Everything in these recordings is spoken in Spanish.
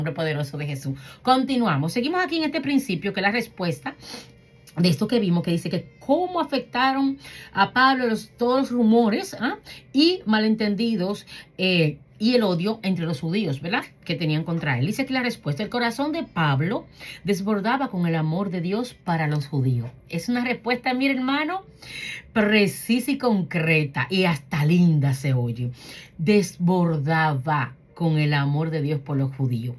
Nombre poderoso de Jesús. Continuamos. Seguimos aquí en este principio, que es la respuesta de esto que vimos, que dice que cómo afectaron a Pablo todos los rumores y malentendidos y el odio entre los judíos, ¿verdad?, que tenían contra él. Dice que la respuesta: el corazón de Pablo desbordaba con el amor de Dios para los judíos. Es una respuesta, mire, hermano, precisa y concreta, y hasta linda se oye. Desbordaba con el amor de Dios por los judíos.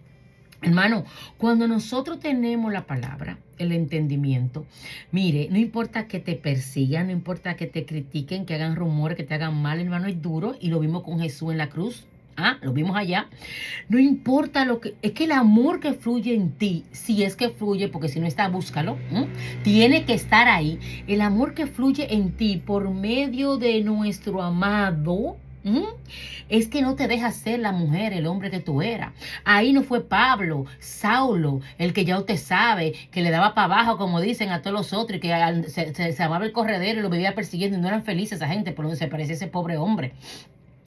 Hermano, cuando nosotros tenemos la palabra, el entendimiento, mire, no importa que te persigan, no importa que te critiquen, que hagan rumores, que te hagan mal, hermano, es duro, y lo vimos con Jesús en la cruz. Lo vimos allá. No importa lo que... Es que el amor que fluye en ti, si es que fluye, porque si no está, búscalo. Tiene que estar ahí. El amor que fluye en ti por medio de nuestro amado, es que no te deja ser la mujer, el hombre que tú eras. Ahí no fue Pablo, Saulo, el que ya usted sabe, que le daba para abajo, como dicen, a todos los otros, y que se amaba el corredero y lo vivía persiguiendo, y no eran felices esa gente, por donde se parecía ese pobre hombre.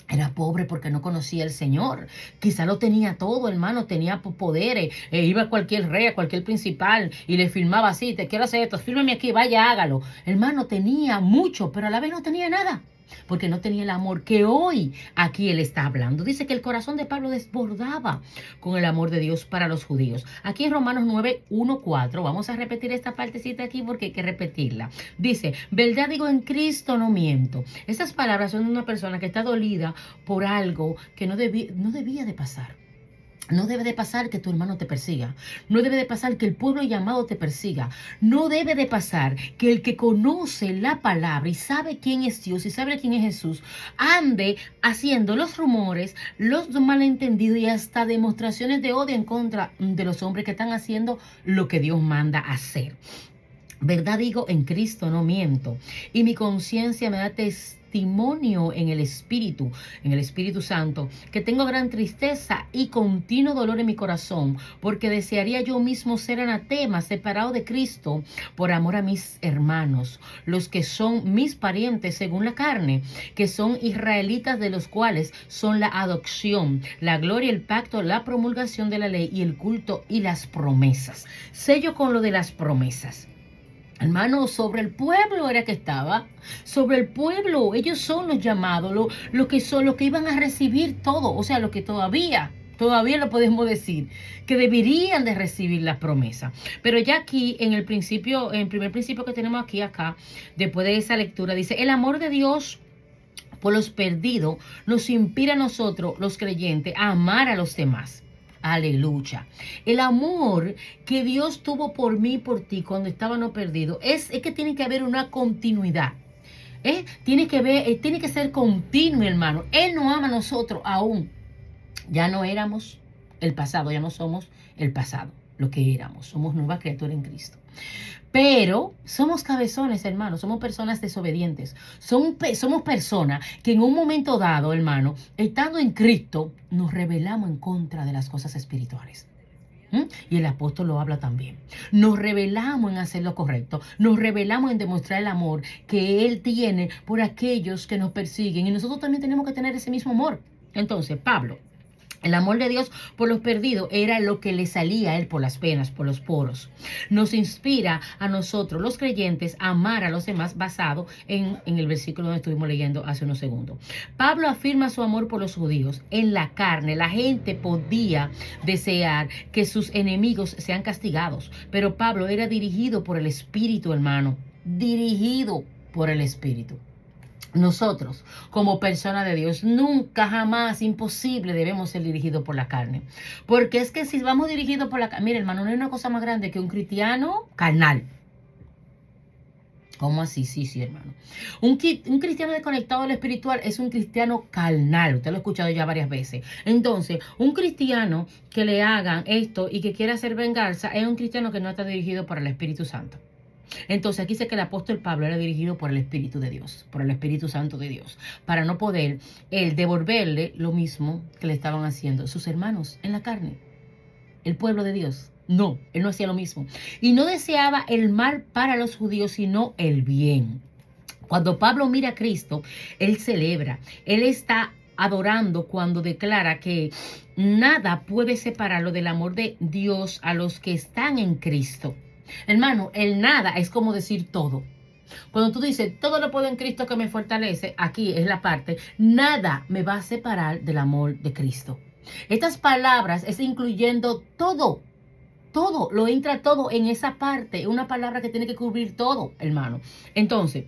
Era pobre porque no conocía al Señor. Quizá lo tenía todo, hermano. Tenía poderes. Iba a cualquier rey, a cualquier principal y le filmaba así: te quiero hacer esto, fírmame aquí, vaya, hágalo. Hermano, tenía mucho, pero a la vez no tenía nada, porque no tenía el amor que hoy aquí él está hablando. Dice que el corazón de Pablo desbordaba con el amor de Dios para los judíos. Aquí en Romanos 9, 1, 4, vamos a repetir esta partecita aquí porque hay que repetirla. Dice: verdad digo, en Cristo no miento. Estas palabras son de una persona que está dolida por algo que no debía de pasar. No debe de pasar que tu hermano te persiga. No debe de pasar que el pueblo llamado te persiga. No debe de pasar que el que conoce la palabra y sabe quién es Dios y sabe quién es Jesús ande haciendo los rumores, los malentendidos y hasta demostraciones de odio en contra de los hombres que están haciendo lo que Dios manda hacer. Verdad digo, en Cristo no miento, y mi conciencia me da testimonio en el Espíritu Santo, que tengo gran tristeza y continuo dolor en mi corazón, porque desearía yo mismo ser anatema, separado de Cristo, por amor a mis hermanos, los que son mis parientes según la carne, que son israelitas, de los cuales son la adopción, la gloria, el pacto, la promulgación de la ley y el culto y las promesas. Sello con lo de las promesas. Hermano, sobre el pueblo era que estaba, sobre el pueblo. Ellos son los llamados, lo que son, los que iban a recibir todo, o sea, lo que todavía lo podemos decir, que deberían de recibir la promesa. Pero ya aquí, en el primer principio que tenemos acá, después de esa lectura, dice: el amor de Dios por los perdidos nos inspira a nosotros, los creyentes, a amar a los demás. Aleluya. El amor que Dios tuvo por mí y por ti cuando estábamos perdidos es que tiene que haber una continuidad. Tiene que ser continuo, hermano. Él nos ama a nosotros aún. Ya no éramos el pasado, ya no somos el pasado, lo que éramos. Somos nueva criatura en Cristo. Pero somos cabezones, hermano. Somos personas desobedientes. Somos personas que en un momento dado, hermano, estando en Cristo, nos rebelamos en contra de las cosas espirituales. Y el apóstol lo habla también. Nos rebelamos en hacer lo correcto. Nos rebelamos en demostrar el amor que Él tiene por aquellos que nos persiguen. Y nosotros también tenemos que tener ese mismo amor. Entonces, Pablo, el amor de Dios por los perdidos era lo que le salía a él por las venas, por los poros. Nos inspira a nosotros, los creyentes, a amar a los demás, basado en el versículo donde estuvimos leyendo hace unos segundos. Pablo afirma su amor por los judíos. En la carne, la gente podía desear que sus enemigos sean castigados, pero Pablo era dirigido por el Espíritu, hermano. Dirigido por el Espíritu. Nosotros, como personas de Dios, nunca, jamás, imposible debemos ser dirigidos por la carne. Porque es que si vamos dirigidos por la carne, mire, hermano, no hay una cosa más grande que un cristiano carnal. ¿Cómo así? Sí, hermano. Un cristiano desconectado de lo espiritual es un cristiano carnal. Usted lo ha escuchado ya varias veces. Entonces, un cristiano que le hagan esto y que quiera hacer venganza es un cristiano que no está dirigido por el Espíritu Santo. Entonces aquí dice que el apóstol Pablo era dirigido por el Espíritu de Dios, por el Espíritu Santo de Dios, para no poder él devolverle lo mismo que le estaban haciendo sus hermanos en la carne, el pueblo de Dios. No, él no hacía lo mismo. Y no deseaba el mal para los judíos, sino el bien. Cuando Pablo mira a Cristo, él celebra, él está adorando cuando declara que nada puede separarlo del amor de Dios a los que están en Cristo. Hermano, el nada es como decir todo. Cuando tú dices, todo lo puedo en Cristo que me fortalece, aquí es la parte, nada me va a separar del amor de Cristo. Estas palabras es incluyendo todo. Todo, lo entra todo en esa parte. Una palabra que tiene que cubrir todo, hermano. Entonces,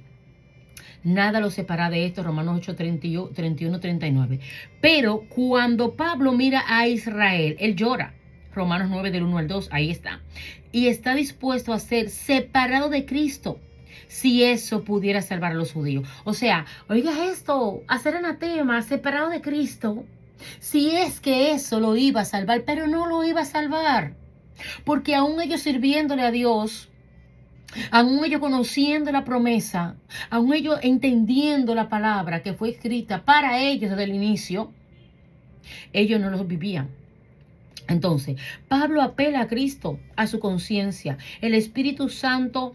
nada lo separa de esto, Romanos 8, 31, 39. Pero cuando Pablo mira a Israel, él llora. Romanos 9, del 1 al 2, ahí está. Y está dispuesto a ser separado de Cristo, si eso pudiera salvar a los judíos. O sea, oiga esto, hacer anatema, separado de Cristo, si es que eso lo iba a salvar, pero no lo iba a salvar. Porque aún ellos sirviéndole a Dios, aún ellos conociendo la promesa, aún ellos entendiendo la palabra que fue escrita para ellos desde el inicio, ellos no los vivían. Entonces, Pablo apela a Cristo, a su conciencia, el Espíritu Santo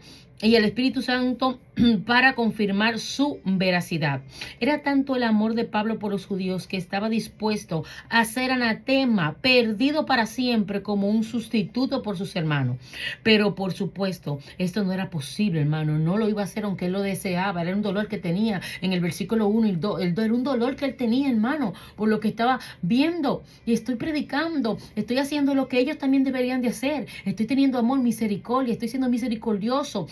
para confirmar su veracidad. Era tanto el amor de Pablo por los judíos que estaba dispuesto a ser anatema, perdido para siempre, como un sustituto por sus hermanos. Pero por supuesto, esto no era posible, hermano. No lo iba a hacer aunque él lo deseaba. Era un dolor que tenía en el versículo 1 y 2. Era un dolor que él tenía, hermano, por lo que estaba viendo. Y estoy predicando, estoy haciendo lo que ellos también deberían de hacer. Estoy teniendo amor, misericordia, estoy siendo misericordioso.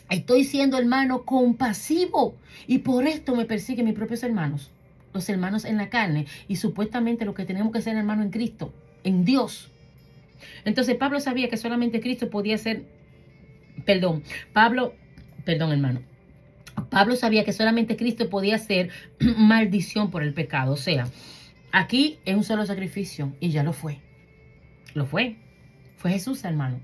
Estoy siendo, hermano, compasivo. Y por esto me persiguen mis propios hermanos. Los hermanos en la carne. Y supuestamente lo que tenemos que ser, hermano, en Cristo. En Dios. Entonces Pablo sabía que solamente Cristo podía ser... Perdón, hermano. Pablo sabía que solamente Cristo podía ser maldición por el pecado. O sea, aquí es un solo sacrificio. Y ya lo fue. Lo fue. Fue Jesús, hermano.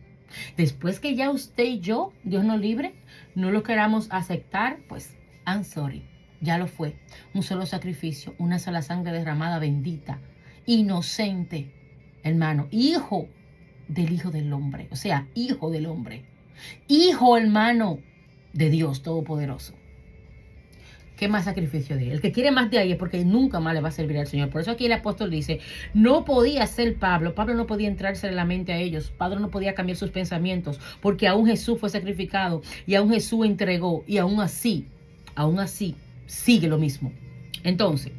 Después que ya usted y yo, Dios nos libre, no lo queramos aceptar, pues, I'm sorry, ya lo fue. Un solo sacrificio, una sola sangre derramada bendita, inocente, hermano, hijo del Hijo del Hombre, o sea, hijo del hombre, hijo, hermano, de Dios Todopoderoso. ¿Qué más sacrificio de él? El que quiere más de ahí es porque nunca más le va a servir al Señor. Por eso aquí el apóstol dice, no podía ser Pablo. Pablo no podía entrarse en la mente a ellos. Pablo no podía cambiar sus pensamientos. Porque aún Jesús fue sacrificado. Y aún Jesús entregó. Y aún así, sigue lo mismo. Entonces,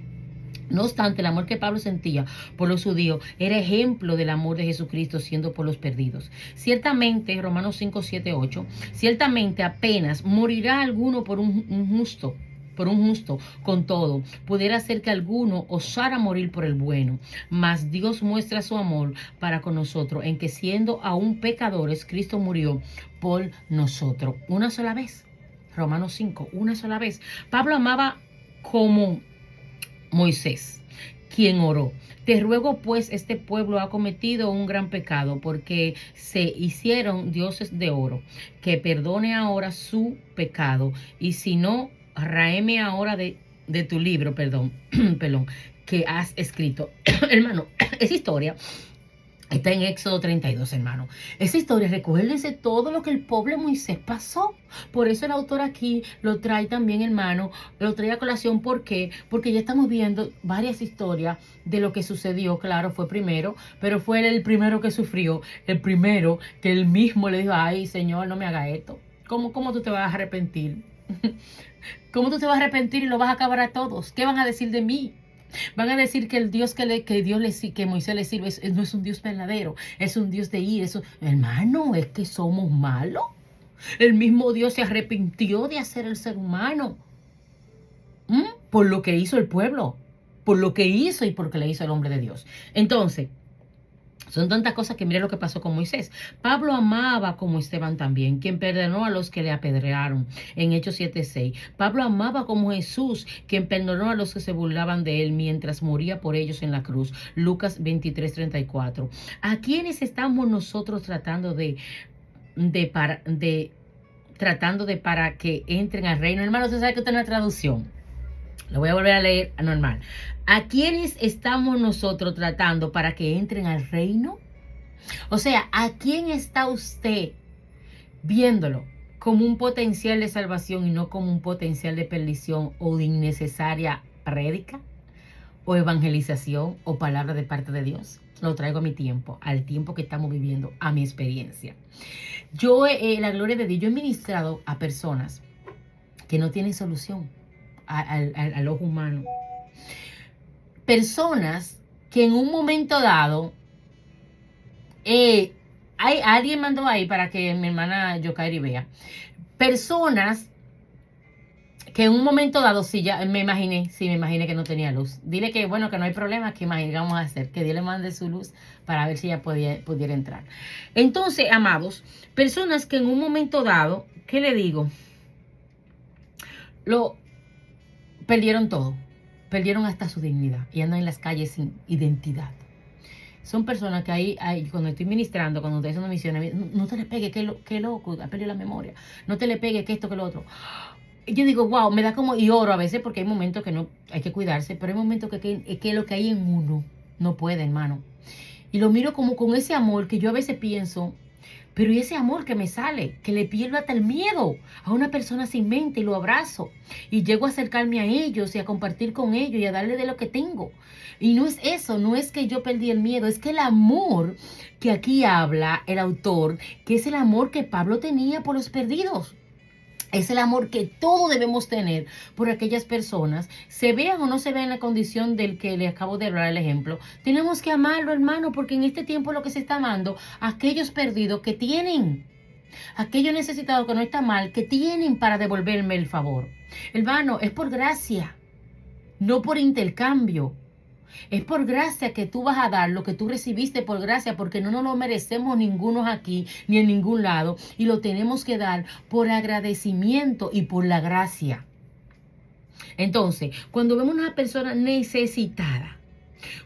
no obstante, el amor que Pablo sentía por los judíos era ejemplo del amor de Jesucristo siendo por los perdidos. Ciertamente, Romanos 5, 7, 8, ciertamente apenas morirá alguno por un justo, con todo, pudiera ser que alguno osara morir por el bueno, mas Dios muestra su amor para con nosotros, en que siendo aún pecadores, Cristo murió por nosotros. Una sola vez. Romanos 5, una sola vez. Pablo amaba como Moisés, quien oró. Te ruego pues, este pueblo ha cometido un gran pecado, porque se hicieron dioses de oro, que perdone ahora su pecado, y si no, ráeme ahora de tu libro, perdón, que has escrito. Hermano, esa historia está en Éxodo 32, hermano. Esa historia, recuérdense todo lo que el pobre Moisés pasó. Por eso el autor aquí lo trae también, hermano, lo trae a colación. ¿Por qué? Porque ya estamos viendo varias historias de lo que sucedió. Claro, fue primero, pero fue él el primero que sufrió, el primero que él mismo le dijo, ay, Señor, no me haga esto. ¿Cómo tú te vas a arrepentir? ¿Cómo tú te vas a arrepentir y lo vas a acabar a todos? ¿Qué van a decir de mí? Van a decir que el Dios que Moisés le sirve no es un Dios verdadero, es un Dios de ira. Hermano, es que somos malos. El mismo Dios se arrepintió de hacer el ser humano. Por lo que hizo el pueblo, por lo que hizo y por lo que le hizo el hombre de Dios. Entonces, son tantas cosas que mire lo que pasó con Moisés. Pablo amaba como Esteban también, quien perdonó a los que le apedrearon, en Hechos 7:6. Pablo amaba como Jesús, quien perdonó a los que se burlaban de él mientras moría por ellos en la cruz, Lucas 23:34. ¿A quiénes estamos nosotros tratando para que entren al reino? Hermano, usted sabe que está en la traducción. Lo voy a volver a leer normal. ¿A quiénes estamos nosotros tratando para que entren al reino? O sea, ¿a quién está usted viéndolo como un potencial de salvación y no como un potencial de perdición o de innecesaria prédica? o evangelización o palabra de parte de Dios. Lo traigo a mi tiempo, al tiempo que estamos viviendo, a mi experiencia. Yo, la gloria de Dios, yo he ministrado a personas que no tienen solución al ojo humano. Personas que en un momento dado, alguien mandó ahí para que mi hermana Yokairi vea. Personas que en un momento dado, me imaginé que no tenía luz. Dile que, bueno, que no hay problema, que vamos a hacer, que Dios le mande su luz para ver si ella pudiera entrar. Entonces, amados, personas que en un momento dado, ¿qué le digo? Perdieron todo, perdieron hasta su dignidad y andan en las calles sin identidad. Son personas que ahí cuando estoy ministrando, cuando estoy haciendo misiones, no te le pegue, que loco, ha perdido la memoria. No te le pegue, que esto, que lo otro. Yo digo, wow, me da como, y oro a veces porque hay momentos que no hay que cuidarse, pero hay momentos que lo que hay en uno no puede, hermano. Y lo miro como con ese amor que yo a veces pienso, pero y ese amor que me sale, que le pierdo hasta el miedo a una persona sin mente y lo abrazo. Y llego a acercarme a ellos y a compartir con ellos y a darle de lo que tengo. Y no es eso, no es que yo perdí el miedo, es que el amor que aquí habla el autor, que es el amor que Pablo tenía por los perdidos. Es el amor que todos debemos tener por aquellas personas, se vean o no se vean en la condición del que le acabo de dar el ejemplo. Tenemos que amarlo, hermano, porque en este tiempo lo que se está amando, aquellos perdidos que tienen, aquellos necesitados que no están mal, que tienen para devolverme el favor. Hermano, es por gracia, no por intercambio. Es por gracia que tú vas a dar lo que tú recibiste por gracia, porque no nos lo merecemos ninguno aquí ni en ningún lado, y lo tenemos que dar por agradecimiento y por la gracia. Entonces, cuando vemos una persona necesitada,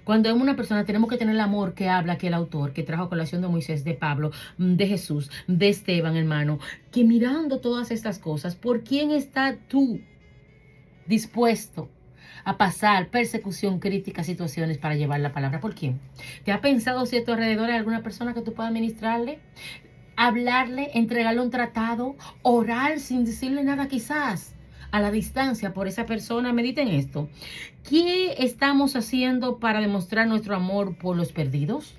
cuando vemos una persona, tenemos que tener el amor que habla aquí el autor, que trajo colación de Moisés, de Pablo, de Jesús, de Esteban, hermano, que mirando todas estas cosas, ¿por quién estás tú dispuesto a pasar persecución, crítica, situaciones para llevar la palabra? ¿Por quién? ¿Te ha pensado si a tu alrededor hay alguna persona que tú puedas ministrarle? Hablarle, entregarle un tratado, orar sin decirle nada quizás, a la distancia por esa persona. Mediten esto. ¿Qué estamos haciendo para demostrar nuestro amor por los perdidos?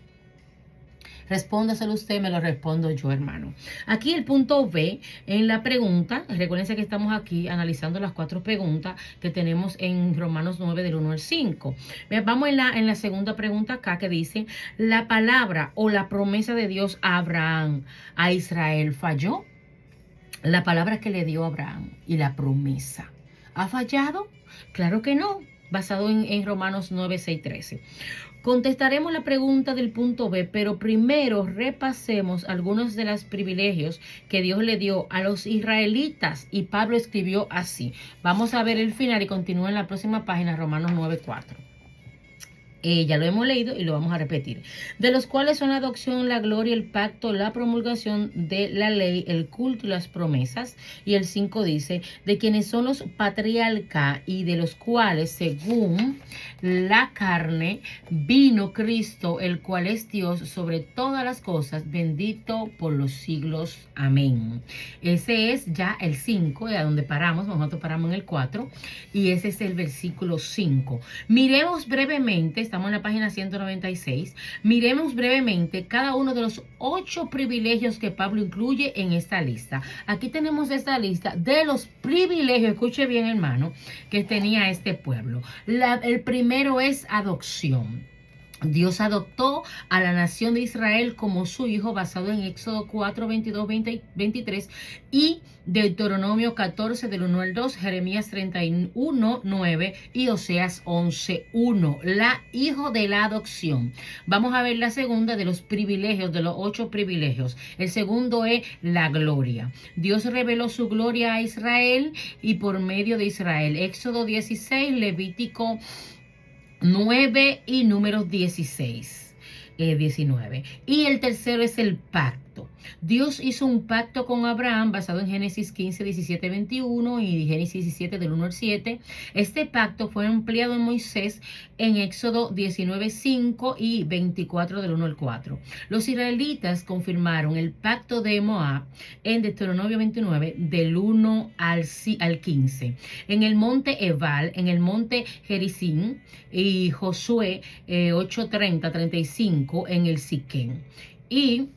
Respóndaselo usted, me lo respondo yo, hermano. Aquí el punto B, en la pregunta, recuérdense que estamos aquí analizando las 4 preguntas que tenemos en Romanos 9 del 1 al 5. Vamos en la segunda pregunta acá que dice, ¿la palabra o la promesa de Dios a Abraham, a Israel falló? La palabra que le dio a Abraham y la promesa, ¿ha fallado? Claro que no, basado en Romanos 9, 6, 13. Contestaremos la pregunta del punto B, pero primero repasemos algunos de los privilegios que Dios le dio a los israelitas, y Pablo escribió así. Vamos a ver el final y continúa en la próxima página, Romanos 9, 4. Ya lo hemos leído y lo vamos a repetir. De los cuales son la adopción, la gloria, el pacto, la promulgación de la ley, el culto y las promesas. Y el 5 dice, de quienes son los patriarcas y de los cuales, según la carne, vino Cristo, el cual es Dios sobre todas las cosas, bendito por los siglos. Amén. Ese es ya el 5, a donde paramos. Nosotros paramos en el 4. Y ese es el versículo 5. Miremos brevemente. Estamos en la página 196. Miremos brevemente cada uno de los 8 privilegios que Pablo incluye en esta lista. Aquí tenemos esta lista de los privilegios, escuche bien, hermano, que tenía este pueblo. El primero es adopción. Dios adoptó a la nación de Israel como su hijo, basado en Éxodo 4, 22, 23 y Deuteronomio 14 del 1 al 2, Jeremías 31, 9 y Oseas 11, 1. Hijo de la adopción. Vamos a ver la segunda de los privilegios, de los 8 privilegios. El segundo es la gloria. Dios reveló su gloria a Israel y por medio de Israel. Éxodo 16, Levítico 9 y Números 19. Y el tercero es el pacto. Dios hizo un pacto con Abraham basado en Génesis 15, 17, 21 y Génesis 17 del 1 al 7. Este pacto fue empleado en Moisés en Éxodo 19, 5 y 24 del 1 al 4. Los israelitas confirmaron el pacto de Moab en Deuteronomio 29 del 1 al 15. En el monte Ebal, en el monte Gerizim y Josué 8:30, 35 en el Siquén. Y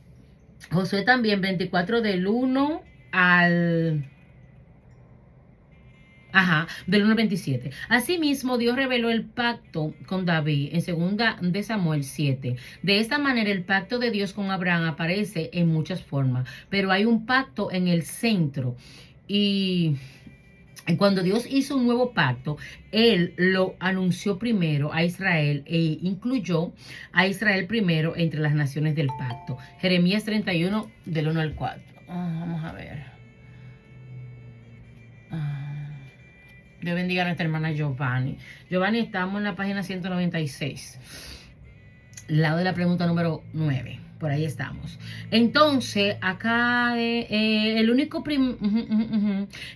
Josué también 24 del 1 al... del 1 al 27. Asimismo, Dios reveló el pacto con David en 2 de Samuel 7. De esta manera, el pacto de Dios con Abraham aparece en muchas formas, pero hay un pacto en el centro. Y cuando Dios hizo un nuevo pacto, Él lo anunció primero a Israel e incluyó a Israel primero entre las naciones del pacto. Jeremías 31 del 1 al 4. Vamos a ver. Dios bendiga a nuestra hermana Giovanni. Giovanni, estamos en la página 196. Al lado de la pregunta número 9. Por ahí estamos. Entonces, acá el único...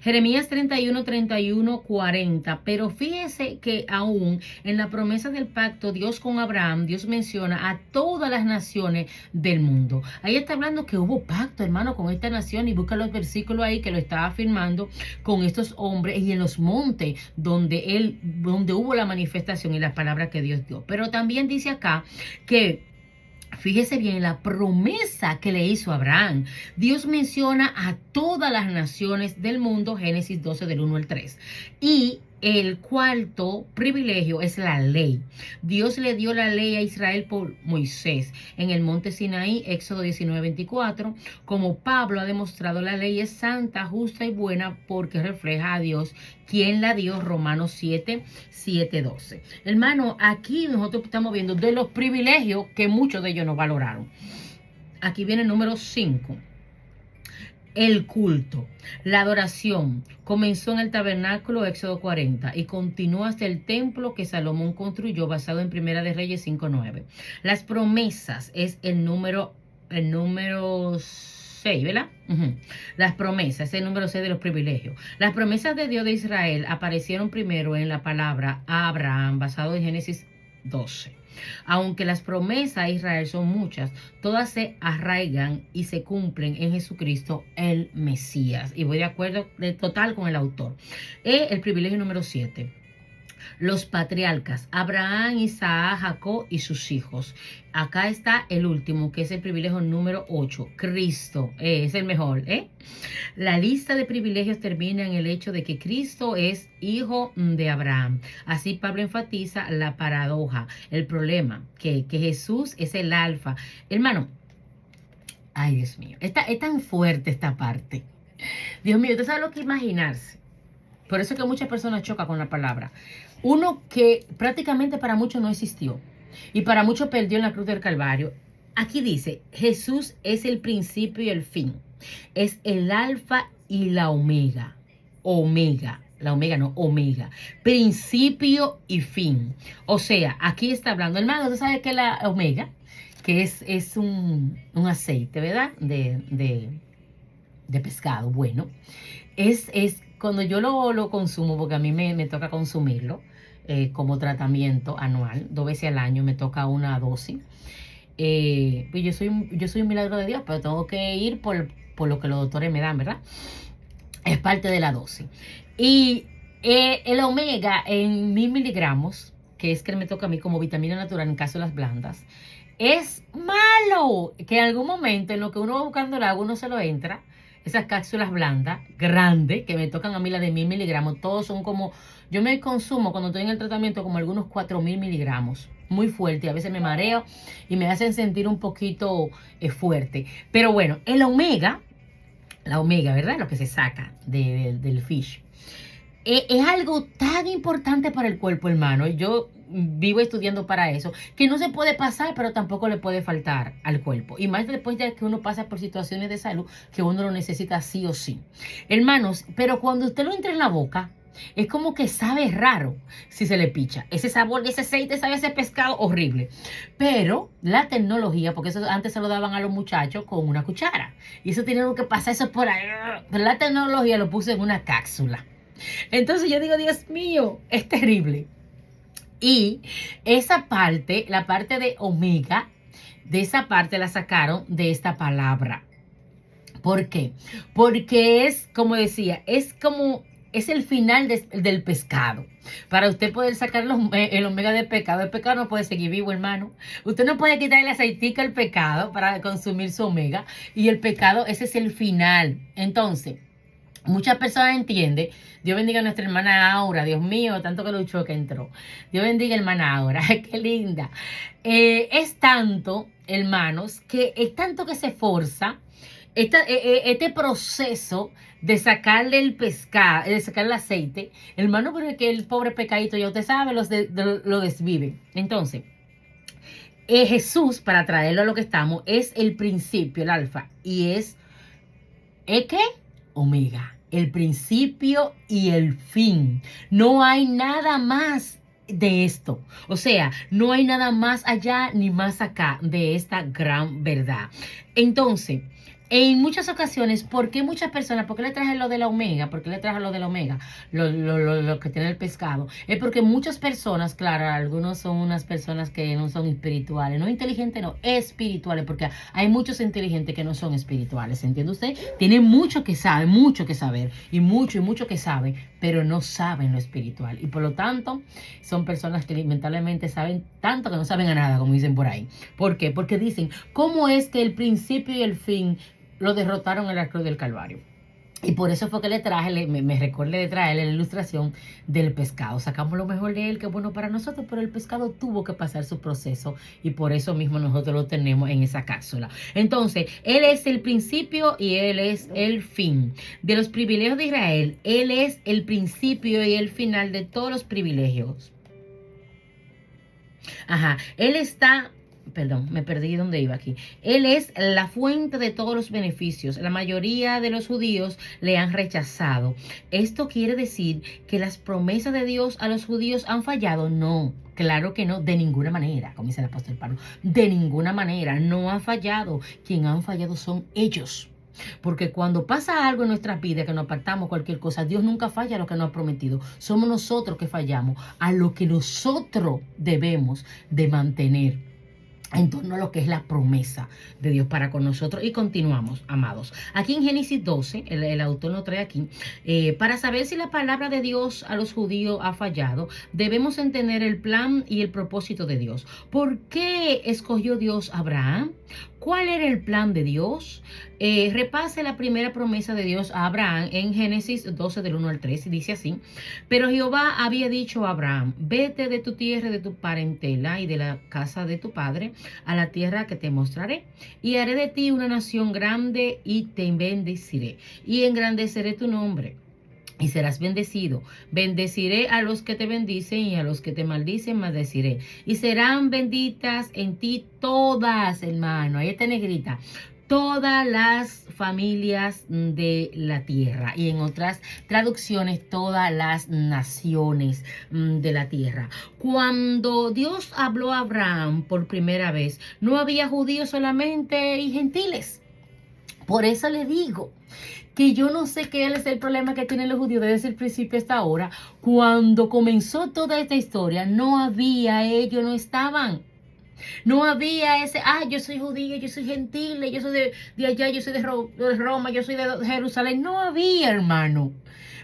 Jeremías 31, 31, 40. Pero fíjese que aún en la promesa del pacto, Dios con Abraham, Dios menciona a todas las naciones del mundo. Ahí está hablando que hubo pacto, hermano, con esta nación. Y busca los versículos ahí que lo estaba afirmando con estos hombres y en los montes donde hubo la manifestación y las palabras que Dios dio. Pero también dice acá que fíjese bien la promesa que le hizo a Abraham. Dios menciona a todas las naciones del mundo, Génesis 12 del 1 al 3. Y el cuarto privilegio es la ley. Dios le dio la ley a Israel por Moisés en el monte Sinaí, Éxodo 19, 24. Como Pablo ha demostrado, la ley es santa, justa y buena porque refleja a Dios, quien la dio, Romanos 7, 7, 12. Hermano, aquí nosotros estamos viendo de los privilegios que muchos de ellos no valoraron. Aquí viene el número 5. El culto, la adoración, comenzó en el tabernáculo, Éxodo 40, y continuó hasta el templo que Salomón construyó, basado en Primera de Reyes 5:9. Las promesas es el número 6, ¿verdad? Las promesas es el número 6 de los privilegios. Las promesas de Dios de Israel aparecieron primero en la palabra a Abraham, basado en Génesis 12. Aunque las promesas a Israel son muchas, todas se arraigan y se cumplen en Jesucristo, el Mesías. Y voy de acuerdo total con el autor. El privilegio número 7. Los patriarcas, Abraham, Isaac, Jacob y sus hijos. Acá está el último, que es el privilegio número 8, Cristo. Es el mejor. La lista de privilegios termina en el hecho de que Cristo es hijo de Abraham. Así Pablo enfatiza la paradoja, el problema, que Jesús es el alfa. Hermano, ay Dios mío, es tan fuerte esta parte. Dios mío, ¿tú sabes lo que imaginarse? Por eso es que muchas personas chocan con la palabra. Uno que prácticamente para muchos no existió y para muchos perdió en la cruz del Calvario. Aquí dice, Jesús es el principio y el fin. Es el alfa y la omega. Omega. La omega no, omega. Principio y fin. O sea, aquí está hablando. Hermano, ¿usted sabe qué es la omega? Que es un aceite, ¿verdad? De pescado. Bueno, es cuando yo lo consumo, porque a mí me toca consumirlo como tratamiento anual, 2 veces al año me toca una dosis. Pues yo soy un milagro de Dios, pero tengo que ir por lo que los doctores me dan, ¿verdad? Es parte de la dosis. Y el omega en 1000 miligramos, que es que me toca a mí como vitamina natural en caso de las blandas, es malo. Que en algún momento en lo que uno va buscando el agua, uno se lo entra. Esas cápsulas blandas, grandes, que me tocan a mí las de 1000 miligramos, todos son como, yo me consumo cuando estoy en el tratamiento como algunos 4000 miligramos, muy fuerte, a veces me mareo y me hacen sentir un poquito fuerte. Pero bueno, el omega, la omega, ¿verdad? Lo que se saca del fish. Es algo tan importante para el cuerpo, hermano. Yo vivo estudiando para eso, que no se puede pasar, pero tampoco le puede faltar al cuerpo. Y más después de que uno pasa por situaciones de salud que uno lo necesita sí o sí. Hermanos, pero cuando usted lo entra en la boca, Es como que sabe raro si se le picha. Ese sabor de ese aceite sabe ese pescado horrible. Pero la tecnología, porque eso antes se lo daban a los muchachos con una cuchara. Y eso tiene que pasar eso por ahí. Pero la tecnología lo puso en una cápsula. Entonces yo digo, Dios mío, es terrible. Y esa parte, la parte de omega, de esa parte la sacaron de esta palabra. ¿Por qué? Porque es, como decía, es el final del pescado. Para usted poder sacar el omega del pescado, el pescado no puede seguir vivo, hermano. Usted no puede quitar el aceitica al pescado para consumir su omega. Y el pescado, ese es el final. Entonces, muchas personas entienden, Dios bendiga a nuestra hermana Aura, Dios mío, tanto que luchó que entró. Dios bendiga a hermana Aura, qué linda. Es tanto, hermanos, que es tanto que se forza este proceso de sacarle el pescado, de sacarle el aceite, hermano, porque el pobre pecadito, ya usted sabe, lo desvive. Entonces, Jesús, para traerlo a lo que estamos, es el principio, el alfa, y ¿es qué? Omega, el principio y el fin. No hay nada más de esto. O sea, no hay nada más allá ni más acá de esta gran verdad. Entonces, en muchas ocasiones, ¿por qué muchas personas, por qué le traje lo de la omega? ¿Por qué le traje lo de la omega? Lo que tiene el pescado. Es porque muchas personas, claro, algunos son unas personas que no son espirituales. No inteligentes, no, espirituales. Porque hay muchos inteligentes que no son espirituales. ¿Entiende usted? Tienen mucho que saber, mucho que saber. Y mucho que saben, pero no saben lo espiritual. Y por lo tanto, son personas que lamentablemente saben tanto que no saben a nada, como dicen por ahí. ¿Por qué? Porque dicen, ¿cómo es que el principio y el fin lo derrotaron en la cruz del Calvario? Y por eso fue que le traje, me recordé de traerle la ilustración del pescado. Sacamos lo mejor de él, que es bueno para nosotros, pero el pescado tuvo que pasar su proceso y por eso mismo nosotros lo tenemos en esa cápsula. Entonces, él es el principio y él es el fin de los privilegios de Israel. Él es el principio y el final de todos los privilegios. Ajá, él está... Perdón, me perdí donde iba aquí. Él es la fuente de todos los beneficios. La mayoría de los judíos le han rechazado. ¿Esto quiere decir que las promesas de Dios a los judíos han fallado? No, claro que no, de ninguna manera, como dice el apóstol Pablo. De ninguna manera, no ha fallado. Quien han fallado son ellos. Porque cuando pasa algo en nuestra vida, que nos apartamos cualquier cosa, Dios nunca falla a lo que nos ha prometido. Somos nosotros que fallamos a lo que nosotros debemos de mantener en torno a lo que es la promesa de Dios para con nosotros. Y continuamos, amados. Aquí en Génesis 12, el autor nos trae aquí, para saber si la palabra de Dios a los judíos ha fallado, debemos entender el plan y el propósito de Dios. ¿Por qué escogió Dios a Abraham? ¿Cuál era el plan de Dios? Repase la primera promesa de Dios a Abraham en Génesis 12 del 1 al 3 y dice así: pero Jehová había dicho a Abraham, vete de tu tierra, de tu parentela y de la casa de tu padre a la tierra que te mostraré, y haré de ti una nación grande y te bendeciré y engrandeceré tu nombre. Y serás bendecido. Bendeciré a los que te bendicen y a los que te maldicen maldeciré. Y serán benditas en ti todas, hermano. Ahí está negrita. Todas las familias de la tierra. Y en otras traducciones, todas las naciones de la tierra. Cuando Dios habló a Abraham por primera vez, no había judíos solamente y gentiles. Por eso le digo que yo no sé qué es el problema que tienen los judíos desde el principio hasta ahora. Cuando comenzó toda esta historia, no había, ellos no estaban. No había ese, yo soy judío, yo soy gentil, yo soy de allá, yo soy de Roma, yo soy de Jerusalén. No había, hermano.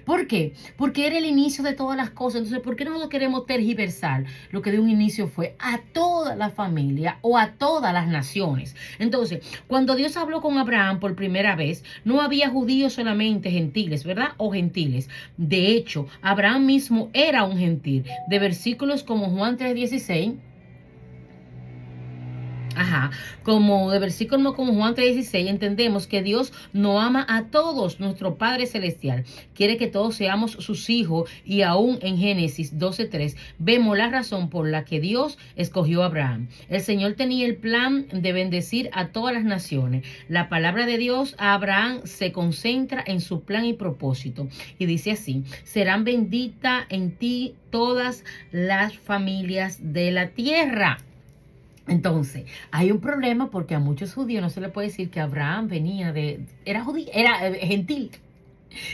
¿Por qué? Porque era el inicio de todas las cosas. Entonces, ¿por qué nosotros queremos tergiversar lo que de un inicio fue a toda la familia o a todas las naciones? Entonces, cuando Dios habló con Abraham por primera vez, no había judíos solamente gentiles, ¿verdad? O gentiles. De hecho, Abraham mismo era un gentil. De versículos como Juan 3:16. Ajá, como de versículo como Juan 3:16, entendemos que Dios no ama a todos, nuestro Padre Celestial. Quiere que todos seamos sus hijos y aún en Génesis 12:3 vemos la razón por la que Dios escogió a Abraham. El Señor tenía el plan de bendecir a todas las naciones. La palabra de Dios a Abraham se concentra en su plan y propósito. Y dice así, serán benditas en ti todas las familias de la tierra. Entonces, hay un problema porque a muchos judíos no se le puede decir que Abraham era judío, era gentil.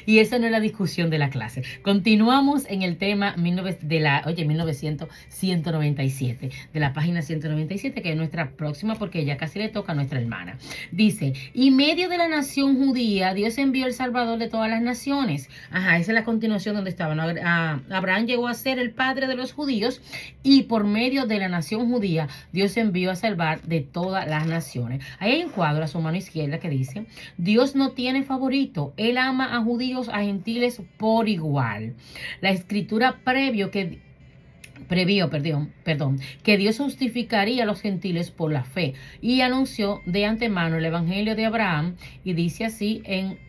Y esa no es la discusión de la clase. Continuamos en el tema 1997, de la página 197, que es nuestra próxima porque ya casi le toca a nuestra hermana. Dice, y medio de la nación judía, Dios envió el Salvador de todas las naciones. Ajá, esa es la continuación donde estaban. Abraham llegó a ser el padre de los judíos y por medio de la nación judía, Dios envió a salvar de todas las naciones. Ahí hay un cuadro a su mano izquierda que dice, Dios no tiene favorito, Él ama a judíos, a gentiles por igual. La escritura previó, que Dios justificaría a los gentiles por la fe y anunció de antemano el evangelio de Abraham y dice así en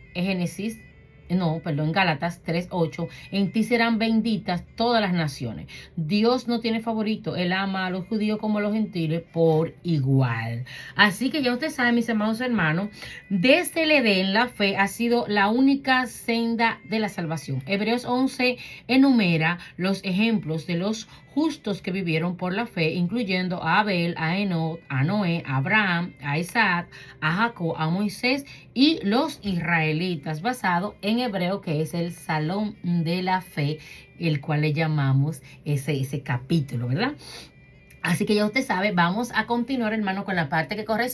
Gálatas 3:8, en ti serán benditas todas las naciones. Dios no tiene favorito, Él ama a los judíos como a los gentiles por igual. Así que ya usted sabe, mis amados hermanos, desde el Edén la fe ha sido la única senda de la salvación. Hebreos 11 enumera los ejemplos de los justos que vivieron por la fe, incluyendo a Abel, a Enoc, a Noé, a Abraham, a Isaac, a Jacob, a Moisés y los israelitas, basado en Hebreo, que es el salón de la fe, el cual le llamamos ese capítulo, ¿verdad? Así que ya usted sabe, vamos a continuar, hermano, con la parte que corresponde